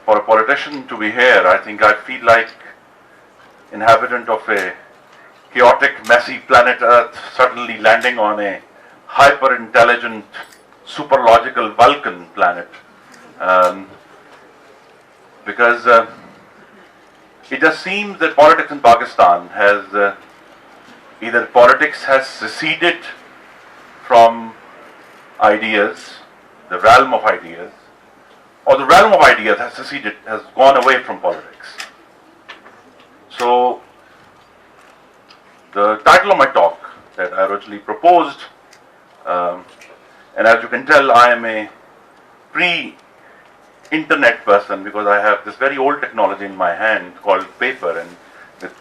for a politician to be here, I think I feel like inhabitant of a chaotic, messy planet Earth suddenly landing on a hyper-intelligent, super-logical Vulcan planet. Because it just seems that politics in Pakistan has, either politics has seceded from ideas, the realm of ideas, or the realm of ideas has seceded, has gone away from politics. So, the title of my talk that I originally proposed, and as you can tell, I am a pre-internet person because I have this very old technology in my hand called paper and with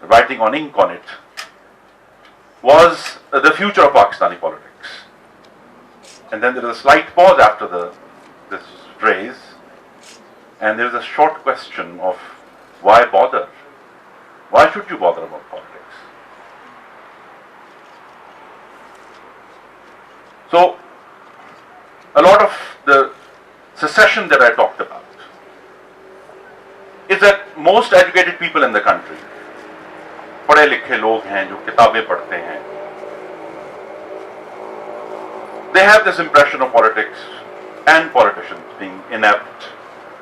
writing on ink on it, was the future of Pakistani politics. And then there is a slight pause after this phrase, and there is a short question of why bother? Why should you bother about politics? So, a lot of the secession that I talked about is that most educated people in the country, पढ़े लिखे लोग हैं जो किताबें पढ़ते हैं, they have this impression of politics and politicians being inept,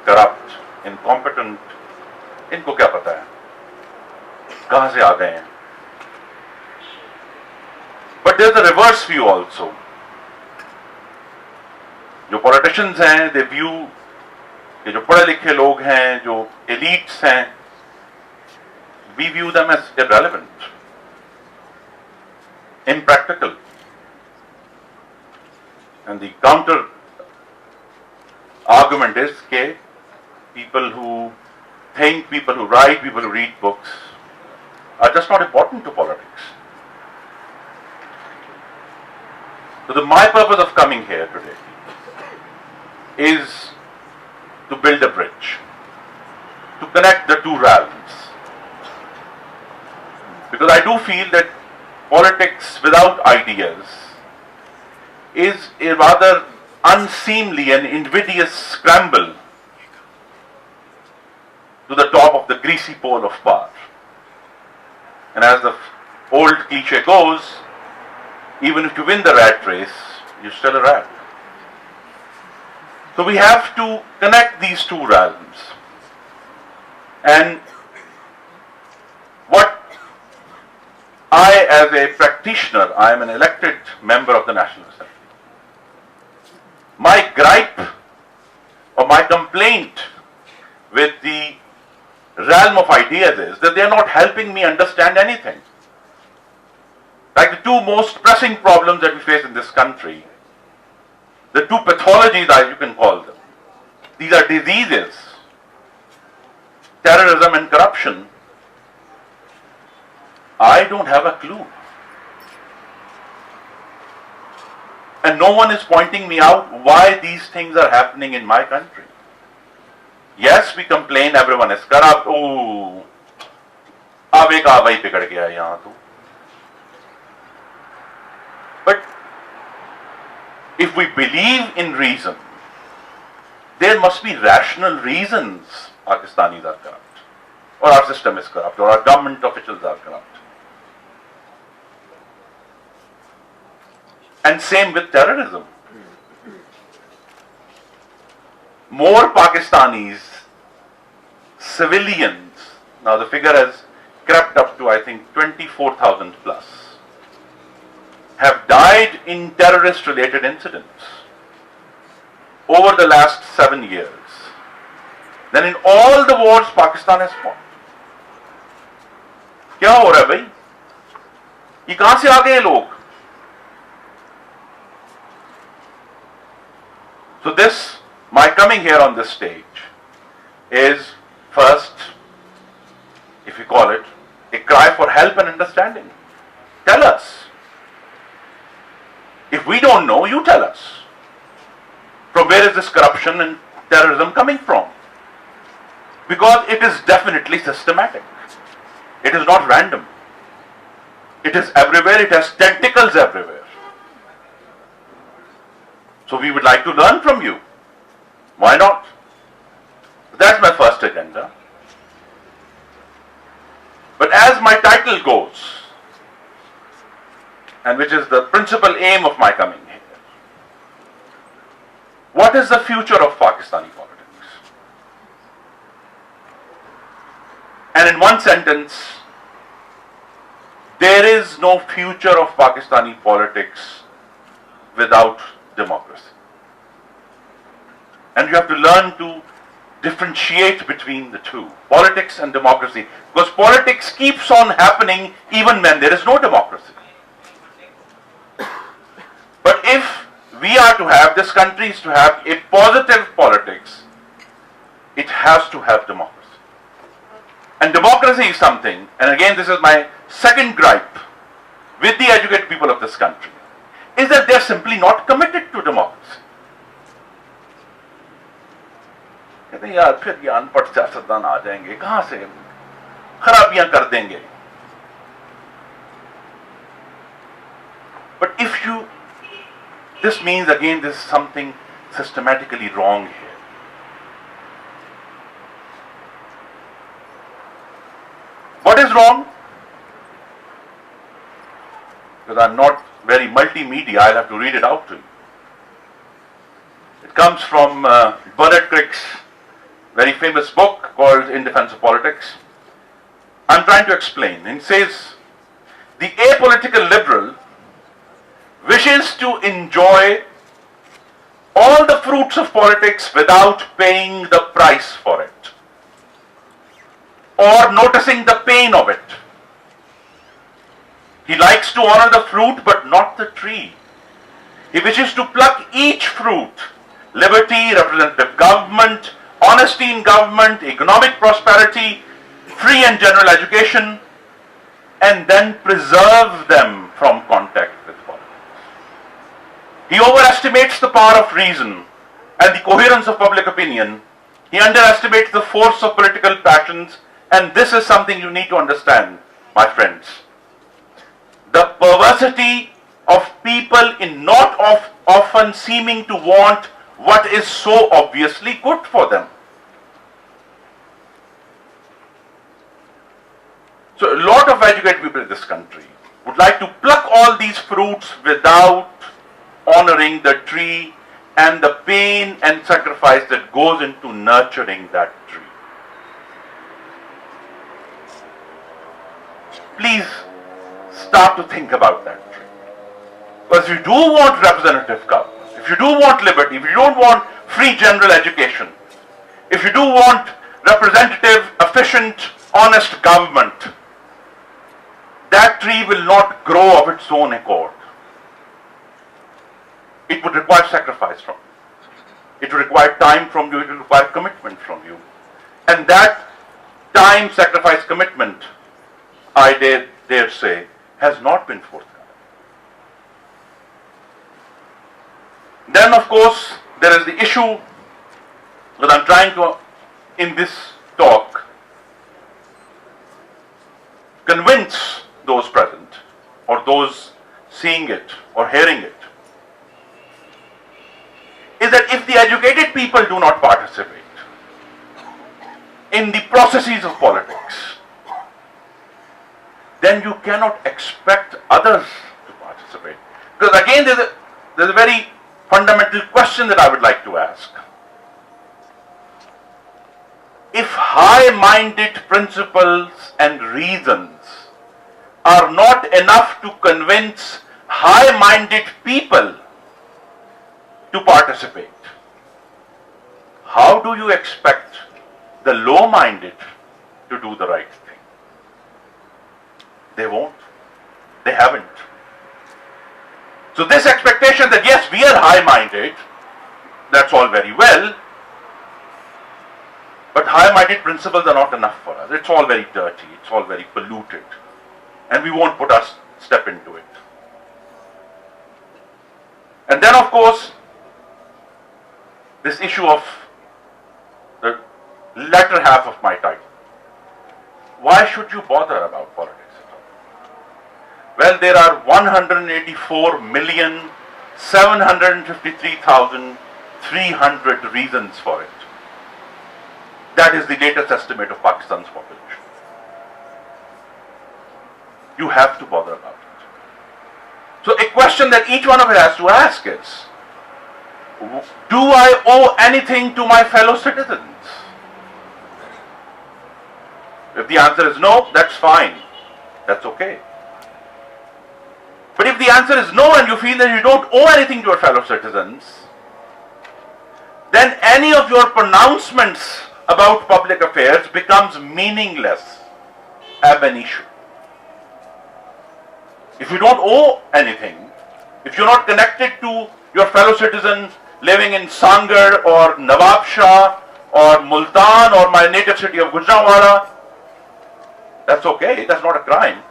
corrupt, incompetent. इनको क्या पता है कहां से आ गए हैं? But there's a reverse view also. जो politicians हैं, they view ये जो पढ़े लिखे लोग हैं, जो elites हैं, we view them as irrelevant, impractical. And the counter argument is that people who think, people who write, people who read books are just not important to politics. So my purpose of coming here today is to build a bridge, to connect the two realms. Because I do feel that politics without ideas is a rather unseemly and invidious scramble to the top of the greasy pole of power. And as the old cliche goes, even if you win the rat race, you're still a rat. So we have to connect these two realms. And what I, as a practitioner, I am an elected member of the National Assembly. My gripe or my complaint with the realm of ideas is that they are not helping me understand anything. Like the two most pressing problems that we face in this country, the two pathologies, as you can call them, these are diseases, terrorism and corruption. I don't have a clue. And no one is pointing me out why these things are happening in my country. Yes, we complain everyone is corrupt. Oh, aave ka aave pikad gaya yahan to. But if we believe in reason, there must be rational reasons Pakistanis are corrupt, or our system is corrupt, or our government officials are corrupt. And same with terrorism. More Pakistanis, civilians, now the figure has crept up to I think 24,000 plus, have died in terrorist related incidents over the last 7 years than in all the wars Pakistan has fought. क्या हो रहा है भाई? ये कहां से आ गए लोग? So this, my coming here on this stage is first, if you call it, a cry for help and understanding. Tell us. If we don't know, you tell us. From where is this corruption and terrorism coming from? Because it is definitely systematic. It is not random. It is everywhere. It has tentacles everywhere. So we would like to learn from you. Why not? That's my first agenda. But as my title goes, and which is the principal aim of my coming here, what is the future of Pakistani politics? And in one sentence, there is no future of Pakistani politics without democracy. And you have to learn to differentiate between the two, politics and democracy, because politics keeps on happening even when there is no democracy. But if we are to have, this country is to have a positive politics, it has to have democracy. And democracy is something, and again this is my second gripe with the educated people of this country, is that they are simply not committed to democracy. कहते हैं यार फिर ये अनपढ़ सियासतदान आ जाएंगे, कहां से खराबियां कर देंगे. But if you, this means again there is something systematically wrong here. What is wrong? Because I'm not very multimedia, I'll have to read it out to you. It comes from Bernard Crick's very famous book called In Defense of Politics. I'm trying to explain. It says, the apolitical liberal wishes to enjoy all the fruits of politics without paying the price for it, or noticing the pain of it. He likes to honor the fruit but not the tree. He wishes to pluck each fruit: liberty, representative government, honesty in government, economic prosperity, free and general education, and then preserve them from contact with politics. He overestimates the power of reason and the coherence of public opinion. He underestimates the force of political passions, and this is something you need to understand, my friends. The perversity of people in not often seeming to want what is so obviously good for them. So a lot of educated people in this country would like to pluck all these fruits without honoring the tree and the pain and sacrifice that goes into nurturing that tree. Please start to think about that tree. Because if you do want representative government, if you do want liberty, if you don't want free general education, if you do want representative, efficient, honest government, that tree will not grow of its own accord. It would require sacrifice from you. It would require time from you. It would require commitment from you. And that time, sacrifice, commitment, I dare say, has not been forthcoming. Then, of course, there is the issue that I'm trying to, in this talk, convince those present or those seeing it or hearing it, is that if the educated people do not participate in the processes of politics, then you cannot expect others to participate. Because again, there's a very fundamental question that I would like to ask. If high-minded principles and reasons are not enough to convince high-minded people to participate, how do you expect the low-minded to do the right thing? They won't. They haven't. So this expectation that yes, we are high-minded, that's all very well, but high-minded principles are not enough for us. It's all very dirty, it's all very polluted, and we won't put our step into it. And then, of course, this issue of the latter half of my title. Why should you bother about politics? Well, there are 184,753,300 reasons for it. That is the latest estimate of Pakistan's population. You have to bother about it. So a question that each one of us has to ask is, do I owe anything to my fellow citizens? If the answer is no, that's fine. That's okay. But if the answer is no and you feel that you don't owe anything to your fellow citizens, then any of your pronouncements about public affairs becomes meaningless ab initio. If you don't owe anything, if you're not connected to your fellow citizen living in Sangar or Nawab Shah or Multan or my native city of Gujranwala, that's okay, that's not a crime.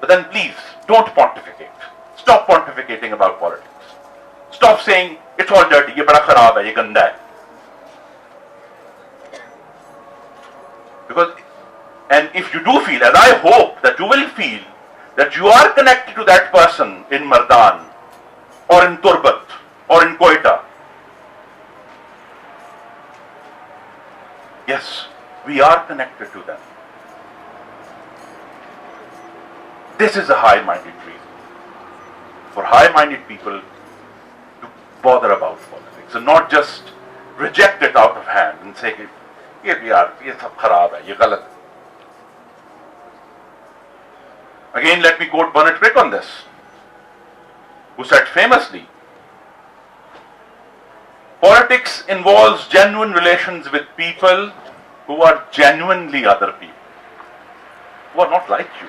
But then please, don't pontificate. Stop pontificating about politics. Stop saying, it's all dirty, ye bada kharab hai, ye ganda hai. Because, and if you do feel, as I hope that you will feel, that you are connected to that person in Mardan, or in Turbat, or in Quetta. Yes, we are connected to them. This is a high-minded reason for high-minded people to bother about politics and not just reject it out of hand and say, ye sab kharab hai, ye galat hai. Again, let me quote Bernard Crick on this, who said famously, politics involves genuine relations with people who are genuinely other people, who are not like you.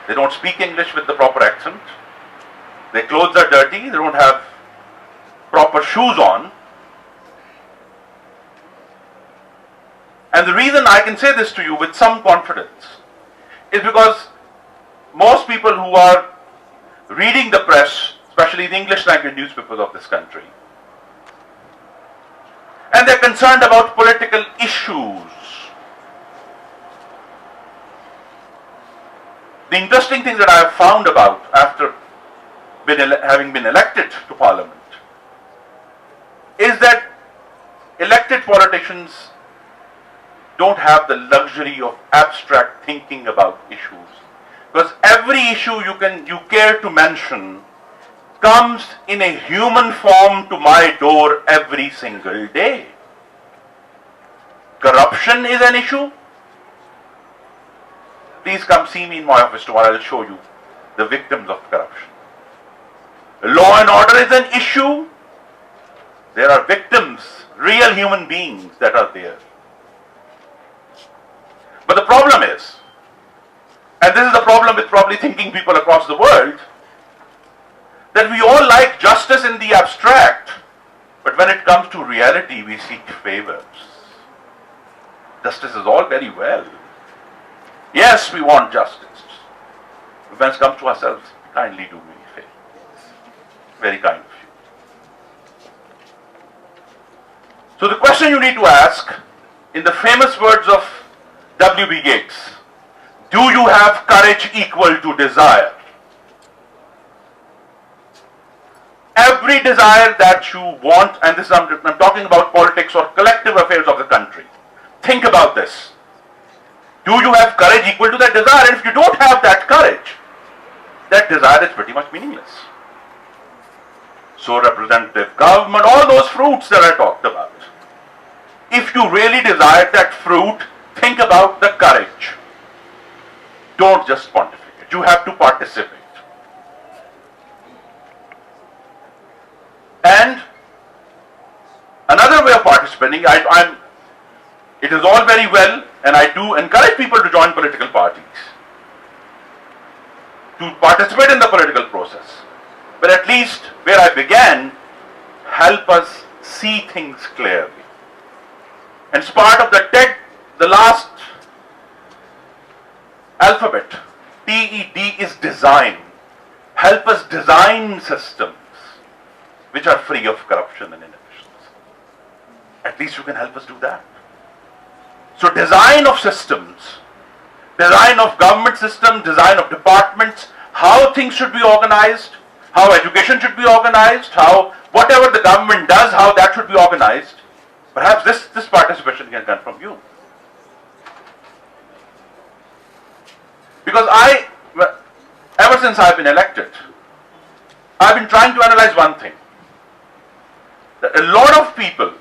They don't speak English with the proper accent, their clothes are dirty, they don't have proper shoes on. And the reason I can say this to you with some confidence is because most people who are reading the press, especially the English language newspapers of this country, and they're concerned about political issues. The interesting thing that I have found about after having been elected to Parliament is that elected politicians don't have the luxury of abstract thinking about issues. Because every issue you care to mention comes in a human form to my door every single day. Corruption is an issue. Please come see me in my office tomorrow, I will show you the victims of corruption. Law and order is an issue. There are victims, real human beings that are there. But the problem is, and this is the problem with probably thinking people across the world, that we all like justice in the abstract, but when it comes to reality, we seek favors. Justice is all very well. Yes, we want justice. But when it comes to ourselves, kindly do me a favor. Very kind of you. So the question you need to ask, in the famous words of W.B. Yeats, do you have courage equal to desire? Every desire that you want, and this is, I'm talking about politics or collective affairs of the country. Think about this. Do you have courage equal to that desire? And if you don't have that courage, that desire is pretty much meaningless. So representative government, all those fruits that I talked about. If you really desire that fruit, think about the courage. Don't just pontificate. You have to participate. And another way of participating, it is all very well, and I do encourage people to join political parties, to participate in the political process. But at least where I began, help us see things clearly. And it's part of the TED, the last alphabet, TED is design. Help us design systems which are free of corruption and inefficiency. At least you can help us do that. So design of systems, design of government systems, design of departments, how things should be organized, how education should be organized, how whatever the government does, how that should be organized. Perhaps this participation can come from you. Because ever since I've been elected, I've been trying to analyze one thing. That a lot of people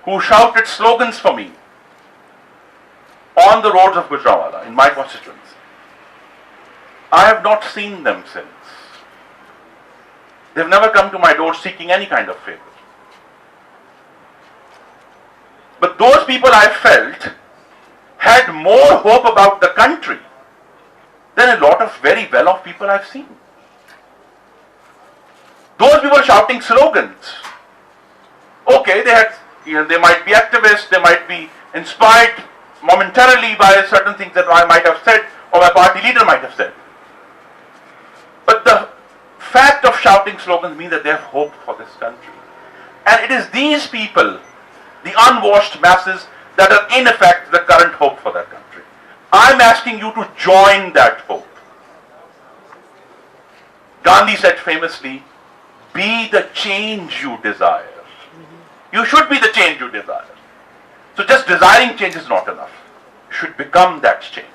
who shouted slogans for me on the roads of Gujranwala, in my constituency, I have not seen them since. They've never come to my door seeking any kind of favor. But those people I felt had more hope about the country than a lot of very well-off people I've seen. Those people shouting slogans. Okay, they might be activists, they might be inspired momentarily by certain things that I might have said or my party leader might have said. But the fact of shouting slogans means that they have hope for this country. And it is these people, the unwashed masses, that are in effect the current hope for that country. I'm asking you to join that hope. Gandhi said famously, be the change you desire. You should be the change you desire. So just desiring change is not enough. You should become that change.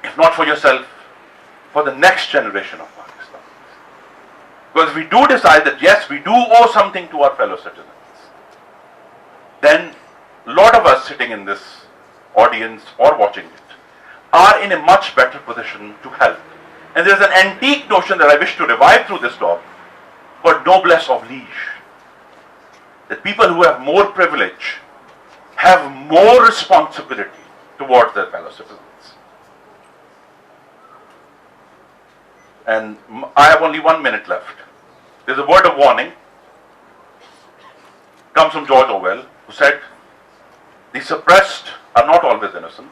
If not for yourself, for the next generation of Pakistan. Because if we do decide that yes, we do owe something to our fellow citizens, then a lot of us sitting in this audience or watching it are in a much better position to help. And there's an antique notion that I wish to revive through this talk called noblesse oblige. That people who have more privilege have more responsibility towards their fellow citizens. And I have only 1 minute left. There's a word of warning. Comes from George Orwell, who said, the suppressed are not always innocent.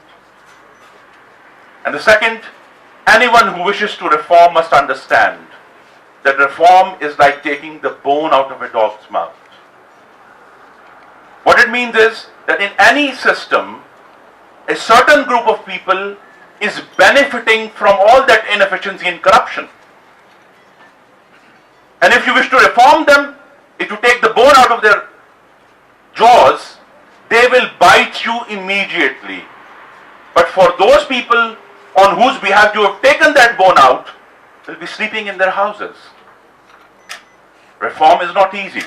And the second, anyone who wishes to reform must understand that reform is like taking the bone out of a dog's mouth. What it means is that in any system, a certain group of people is benefiting from all that inefficiency and corruption. And if you wish to reform them, if you take the bone out of their jaws, they will bite you immediately. But for those people on whose behalf you have taken that bone out, they'll be sleeping in their houses. Reform is not easy.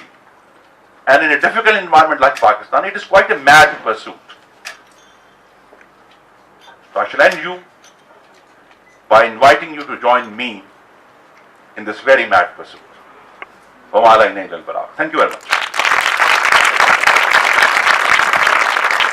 And in a difficult environment like Pakistan, it is quite a mad pursuit. So I shall end you by inviting you to join me in this very mad pursuit. Thank you very much.